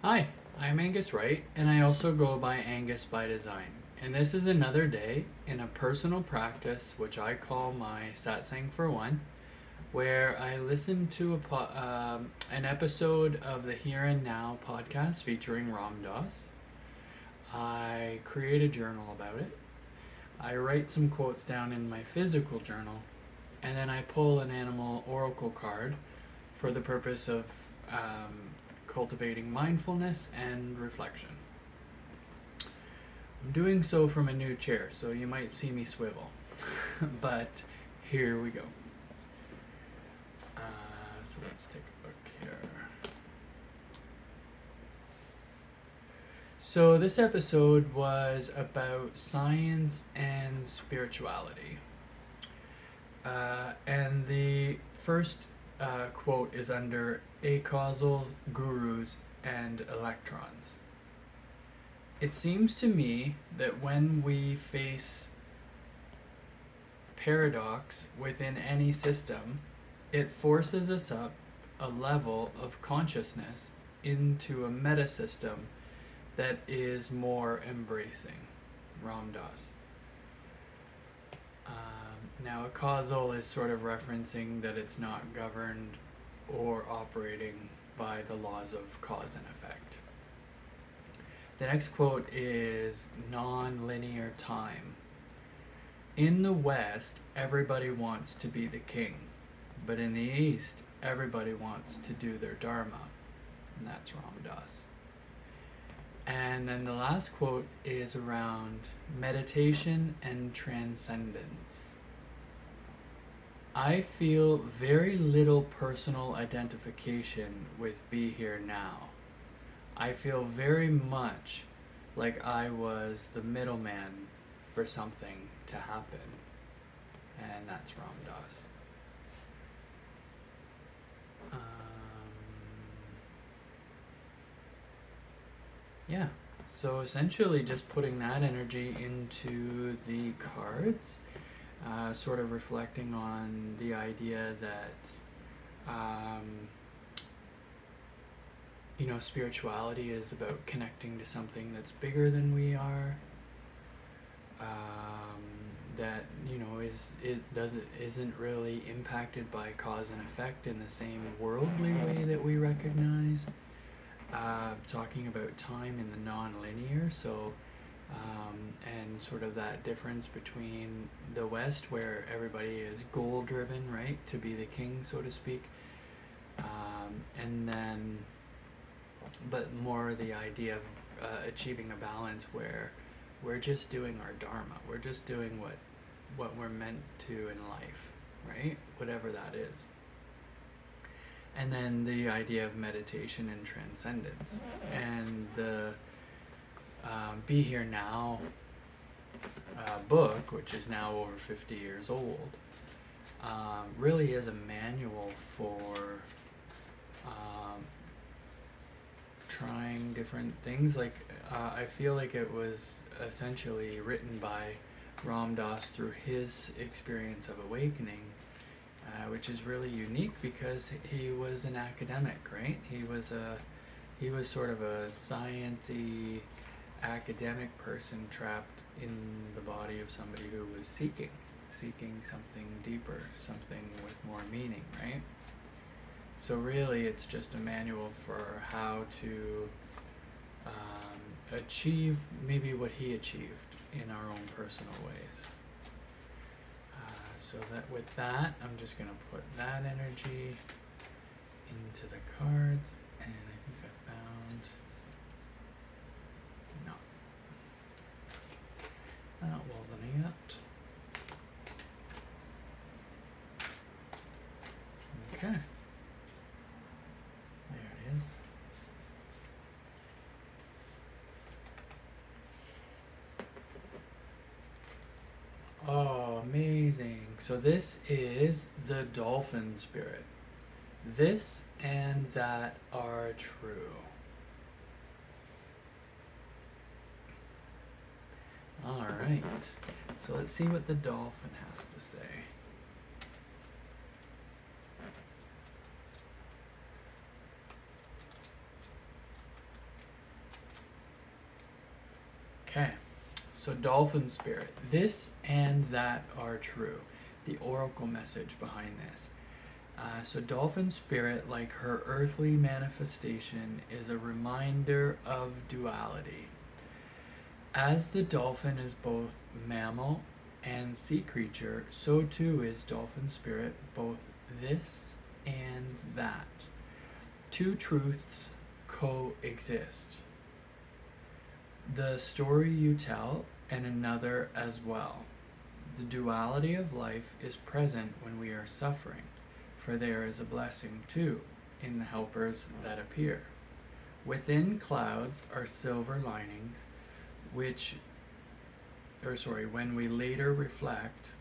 Hi, I'm Angus Wright, and I also go by Angus By Design. And this is another day in a personal practice which I call my Satsang for One, where I listen to an episode of the Here and Now podcast featuring Ram Dass. I create a journal about it. I write some quotes down in my physical journal, and then I pull an animal oracle card for the purpose of um, cultivating mindfulness and reflection. I'm doing so from a new chair, so you might see me swivel. But here we go. So let's take a look here. So this episode was about science and spirituality. And the first quote is under Acausal, gurus, and electrons. It seems to me that when we face paradox within any system, it forces us up a level of consciousness into a meta system that is more embracing. Ram Dass. Now, a causal is sort of referencing that it's not governed or operating by the laws of cause and effect. The next quote is non-linear time. In the West, everybody wants to be the king, but in the East, everybody wants to do their dharma, and that's Ram Dass. And then the last quote is around meditation and transcendence. I feel very little personal identification with Be Here Now. I feel very much like I was the middleman for something to happen. And that's Ram Dass. Yeah, so essentially just putting that energy into the cards, sort of reflecting on the idea that spirituality is about connecting to something that's bigger than we are. That isn't really impacted by cause and effect in the same worldly way that we recognize. Talking about time in the non-linear, so and sort of that difference between the West, where everybody is goal-driven, right, to be the king, so to speak, and then, but more the idea of achieving a balance where we're just doing our dharma, we're just doing what we're meant to in life, right, whatever that is. And then the idea of meditation and transcendence, and the Be Here Now book, which is now over 50 years old, really is a manual for trying different things. Like, I feel like it was essentially written by Ram Dass through his experience of awakening, which is really unique because he was an academic, right? He was sort of a sciencey academic person trapped in the body of somebody who was seeking something deeper, something with more meaning, right? So really it's just a manual for how to achieve maybe what he achieved in our own personal ways. So that with that, I'm just going to put that energy into the cards, and I think I found, no, that wasn't it. Okay, there it is. Oh, amazing. So this is the Dolphin Spirit. This and that are true. Alright, so let's see what the dolphin has to say. Okay, so Dolphin Spirit. This and that are true. The oracle message behind this. So Dolphin Spirit, like her earthly manifestation, is a reminder of duality. As the dolphin is both mammal and sea creature, so too is Dolphin Spirit both this and that. Two truths coexist. The story you tell and another as well. The duality of life is present when we are suffering, for there is a blessing too in the helpers that appear. Within clouds are silver linings, when we later reflect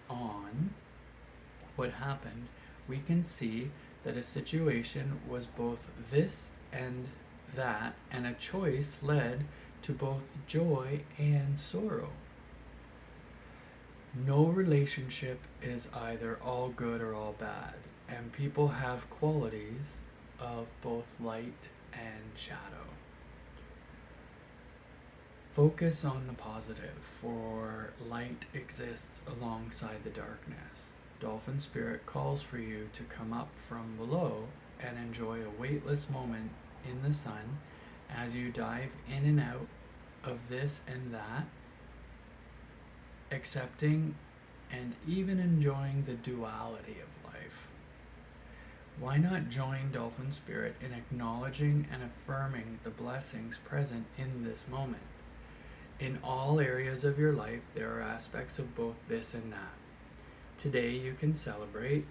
on what happened, we can see that a situation was both this and that, and a choice led to both joy and sorrow. No relationship is either all good or all bad, and people have qualities of both light and shadow. Focus on the positive, for light exists alongside the darkness. Dolphin Spirit calls for you to come up from below and enjoy a weightless moment in the sun as you dive in and out of this and that, accepting and even enjoying the duality of life. Why not join Dolphin Spirit in acknowledging and affirming the blessings present in this moment? In all areas of your life, there are aspects of both this and that. Today, you can celebrate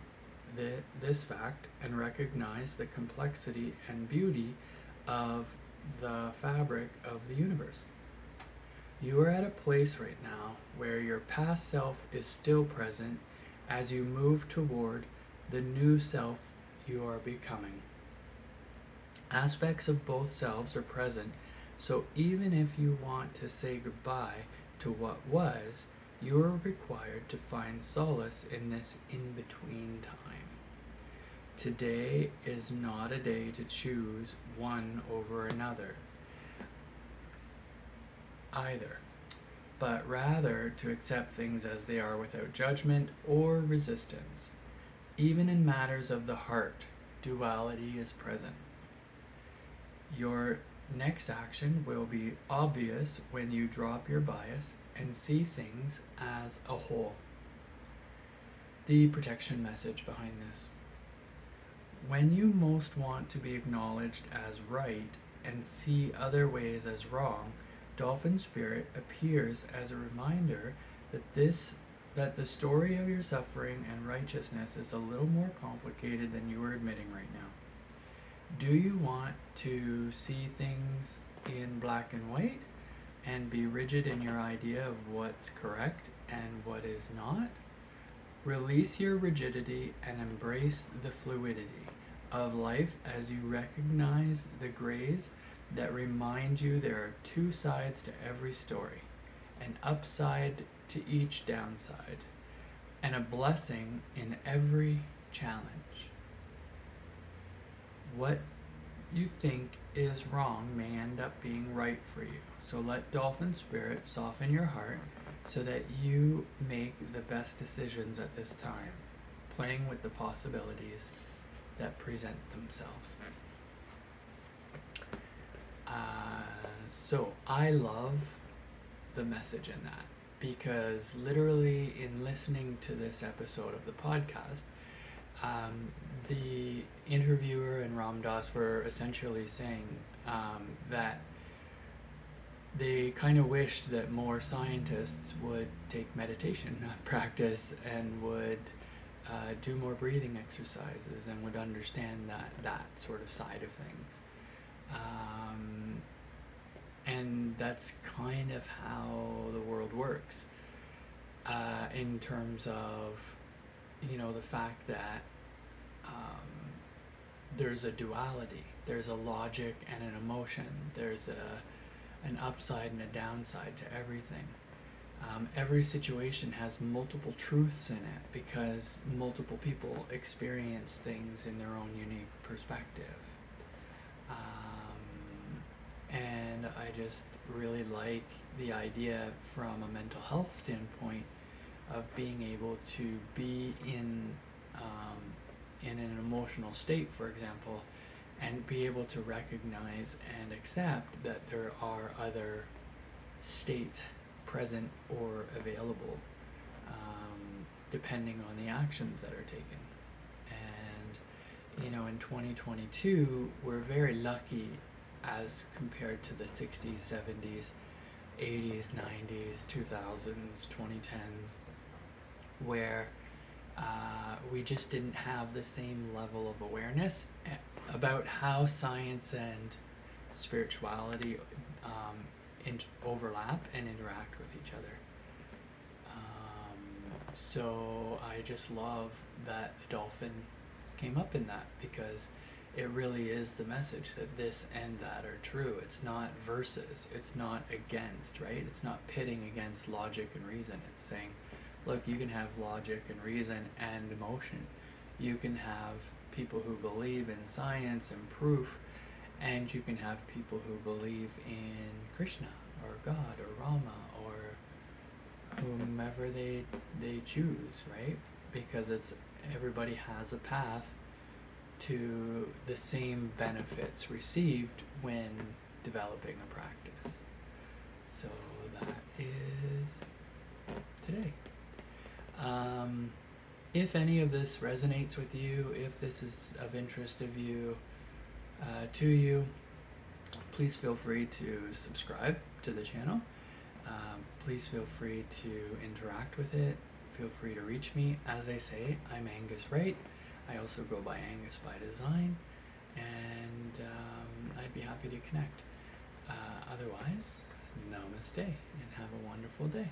this fact and recognize the complexity and beauty of the fabric of the universe. You are at a place right now where your past self is still present as you move toward the new self you are becoming. Aspects of both selves are present, so even if you want to say goodbye to what was, you are required to find solace in this in-between time. Today is not a day to choose one over another either, but rather to accept things as they are without judgment or resistance. Even in matters of the heart, duality is present. Your next action will be obvious when you drop your bias and see things as a whole. The protection message behind this. When you most want to be acknowledged as right and see other ways as wrong, Dolphin Spirit appears as a reminder that the story of your suffering and righteousness is a little more complicated than you are admitting right now. Do you want to see things in black and white and be rigid in your idea of what's correct and what is not? Release your rigidity and embrace the fluidity of life as you recognize the grays that remind you there are two sides to every story, an upside to each downside, and a blessing in every challenge. What you think is wrong may end up being right for you. So let Dolphin Spirit soften your heart so that you make the best decisions at this time, playing with the possibilities that present themselves. So I love the message in that, because literally in listening to this episode of the podcast, the interviewer and Ram Dass were essentially saying that they kind of wished that more scientists would take meditation practice and would do more breathing exercises and would understand that sort of side of things. And that's kind of how the world works, in terms of, the fact that there's a duality, there's a logic and an emotion, there's an upside and a downside to everything. Every situation has multiple truths in it because multiple people experience things in their own unique perspective. And I I just really like the idea from a mental health standpoint of being able to be in an emotional state, for example, and be able to recognize and accept that there are other states present or available, depending on the actions that are taken. And in 2022, we're very lucky as compared to the 60s, 70s, 80s, 90s, 2000s, 2010s, where we just didn't have the same level of awareness about how science and spirituality overlap and interact with each other. So I just love that the dolphin came up in that, because it really is the message that this and that are true. It's not versus, it's not against, right? It's not pitting against logic and reason. It's saying, look, you can have logic and reason and emotion. You can have people who believe in science and proof, and you can have people who believe in Krishna or God or Rama or whomever they choose, right? Because everybody has a path to the same benefits received when developing a practice. So that is today. If any of this resonates with you, if this is of interest of you, to you, please feel free to subscribe to the channel. Please feel free to interact with it. Feel free to reach me. As I say, I'm Angus Wright. I also go by Angus By Design, and I'd be happy to connect. Otherwise, namaste, and have a wonderful day.